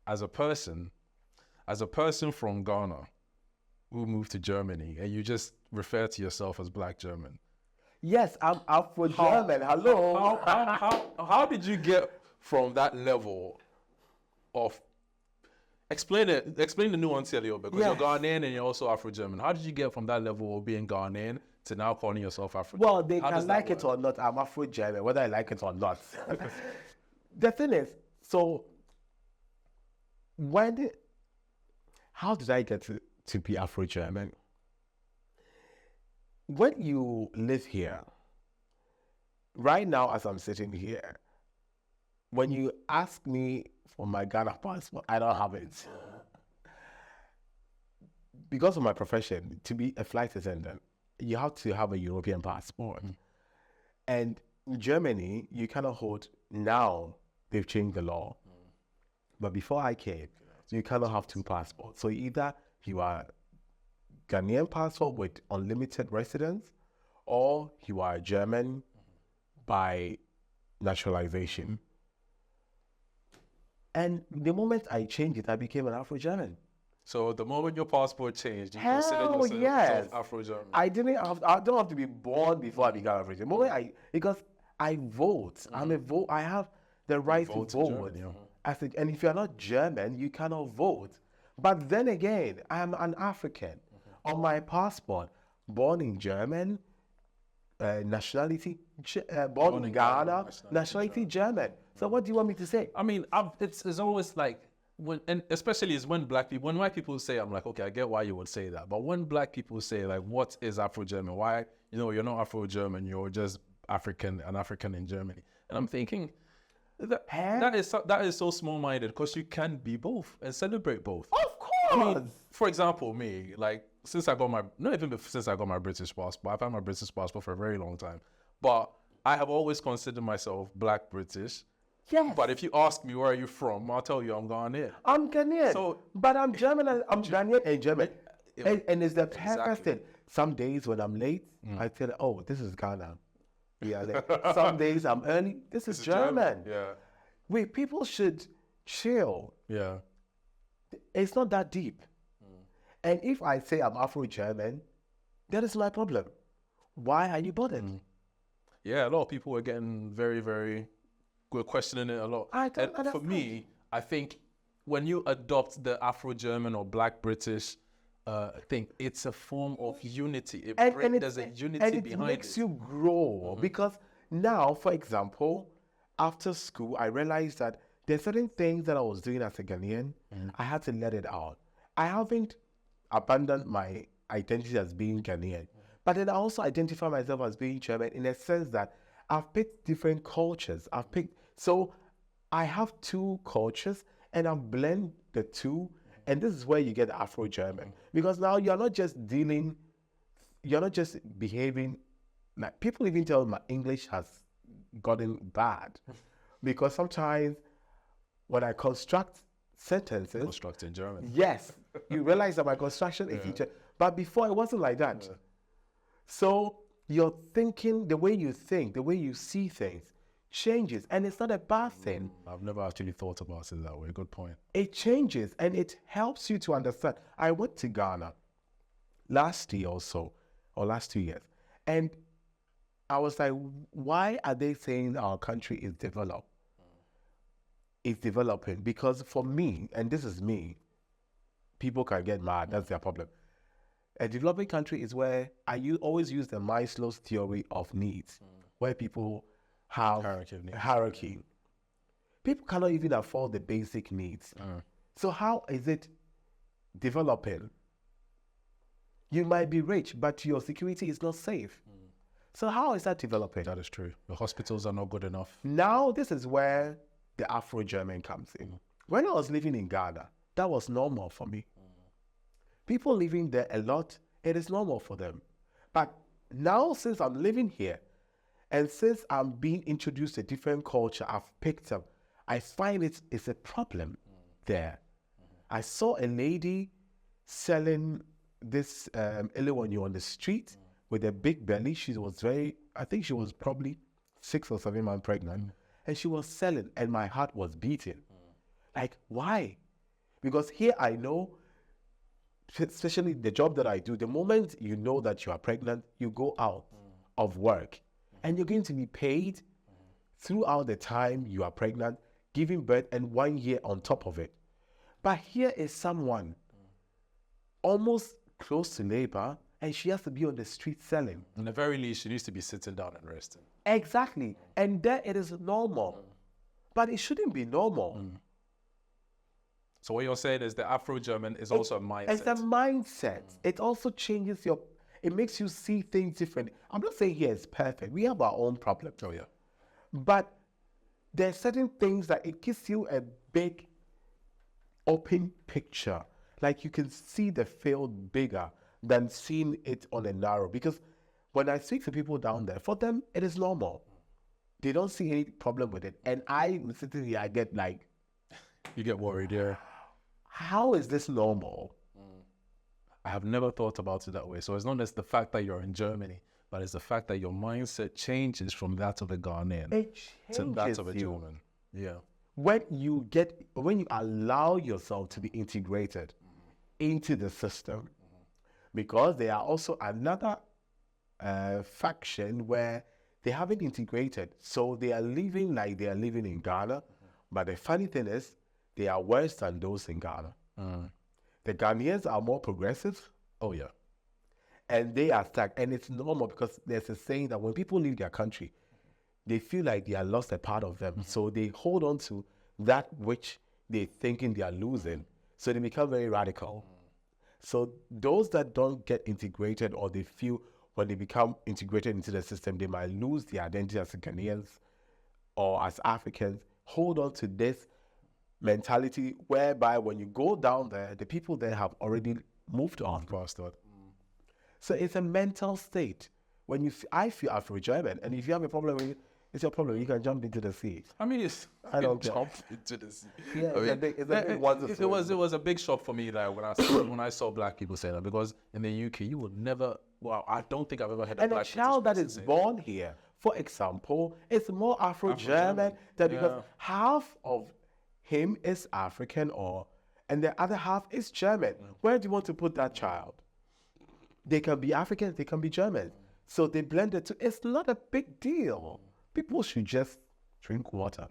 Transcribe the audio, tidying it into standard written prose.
as a person from Ghana who moved to Germany, and you just refer to yourself as Black German. Yes, I'm Afro-German. Hello. How did you get from that level of... Explain the nuance here a little bit, because you're Ghanaian and you're also Afro-German. How did you get from that level of being Ghanaian to now calling yourself Afro-German? Well, they can like it or not. I'm Afro-German, whether I like it or not. The thing is, so how did I get to be Afro-German? When you live here, right now as I'm sitting here, when you ask me for my Ghana passport, I don't have it. Because of my profession, to be a flight attendant, you have to have a European passport. And in Germany, you cannot hold, now they've changed the law. But before I came, you cannot have two passports. So either you are Ghanaian passport with unlimited residence, or you are German by naturalization. And the moment I changed it, I became an Afro-German. So the moment your passport changed, you considered yourself Afro-German? I don't have to be born before I became Afro-German. Because I vote. I'm a vote. I have the right to vote. And if you're not German, you cannot vote. But then again, I'm an African. On my passport, born in German, nationality, born in Ghana, nationality German. So what do you want me to say? I mean, it's always like, and especially is when white people say, I'm like, okay, I get why you would say that. But when Black people say, like, what is Afro-German? Why, you're not Afro-German, you're just an African in Germany. And I'm thinking, that is so small-minded, because you can be both and celebrate both. Of course. I mean, for example, me, like, since I got my British passport, I've had my British passport for a very long time. But I have always considered myself Black British. Yes. But if you ask me where are you from, I'll tell you I'm Ghanaian. I'm Ghanaian. But I'm German. I'm Ghanaian and German. And it's the perfect thing. Some days when I'm late, I feel, oh, this is Ghana. Yeah. Some days I'm early. This is German. Yeah. People should chill. Yeah. It's not that deep. And if I say I'm Afro-German, that is my problem. Why are you bothered? Yeah, a lot of people were getting very, very... We're questioning it a lot. And for me, I think when you adopt the Afro-German or Black British thing, it's a form of unity. There's a unity behind it. And it makes you grow. Because now, for example, after school, I realized that there's certain things that I was doing as a Ghanaian, I had to let it out. I haven't abandoned my identity as being Ghanaian. But then I also identify myself as being German in a sense that I've picked different cultures. So I have two cultures and I've blended the two. And this is where you get Afro-German. Because now you're not just behaving, like people even tell me my English has gotten bad. Because sometimes when I construct sentences. Construct in German. Yes. You realize that my construction is each. But before it wasn't like that. Yeah. So your thinking, the way you think, the way you see things changes, and it's not a bad thing. I've never actually thought about it that way. Good point. It changes, and it helps you to understand. I went to Ghana last year or so, or last 2 years, and I was like, why are they saying our country is developed? It's developing, because for me, and this is me, people can get mad, that's their problem. A developing country is where always use the Maslow's theory of needs, where people have hierarchy. People cannot even afford the basic needs. So how is it developing? You might be rich, but your security is not safe. So how is that developing? That is true. The hospitals are not good enough. Now this is where the Afro-German comes in. When I was living in Ghana, that was normal for me. People living there a lot, it is normal for them. But now, since I'm living here, and since I'm being introduced to a different culture I've picked up, I find it's a problem there. I saw a lady selling this Ilewonyo on the street with a big belly. I think she was probably 6 or 7 months pregnant. And she was selling, and my heart was beating. Like, why? Because here I know, especially the job that I do, the moment you know that you are pregnant, you go out of work and you're going to be paid throughout the time you are pregnant, giving birth, and 1 year on top of it. But here is someone almost close to labor, and she has to be on the street selling. In the very least, she needs to be sitting down and resting. Exactly. And there it is normal. But it shouldn't be normal. So what you're saying is the Afro-German is also a mindset. It's a mindset. It also changes it makes you see things differently. I'm not saying here it's perfect. We have our own problems. Oh, yeah. But there are certain things that it gives you a big open picture. Like you can see the field bigger than seeing it on a narrow. Because when I speak to people down there, for them, it is normal. They don't see any problem with it. And I'm sitting here, I get like, You get worried, yeah. how is this normal? I have never thought about it that way. So it's not just the fact that you're in Germany, but it's the fact that your mindset changes from that of a Ghanaian It to that changes of a you. German. Yeah. When you allow yourself to be integrated into the system, because there are also another faction where they haven't integrated, so they are living like they are living in Ghana. But the funny thing is, they are worse than those in Ghana. The Ghanaians are more progressive. Oh, yeah. And they are stuck. And it's normal because there's a saying that when people leave their country, they feel like they are lost a part of them. So they hold on to that which they're thinking they are losing. So they become very radical. So those that don't get integrated, or they feel when they become integrated into the system, they might lose their identity as Ghanaians or as Africans, hold on to this mentality whereby when you go down there, the people there have already moved on. So it's a mental state. When I feel Afro-German, and if you have a problem with it, it's your problem. You can jump into the sea. I mean, I don't jump into the sea. Yeah, I mean, it's a big wonderful. it was a big shock for me, like when I saw black people say that, because in the UK you would never. Well, I don't think I've ever had a And a black child that British is person say born here, for example, is more Afro-German than because half of him is African, and the other half is German. Where do you want to put that child? They can be African, they can be German. So they blend it. It's not a big deal. People should just drink water.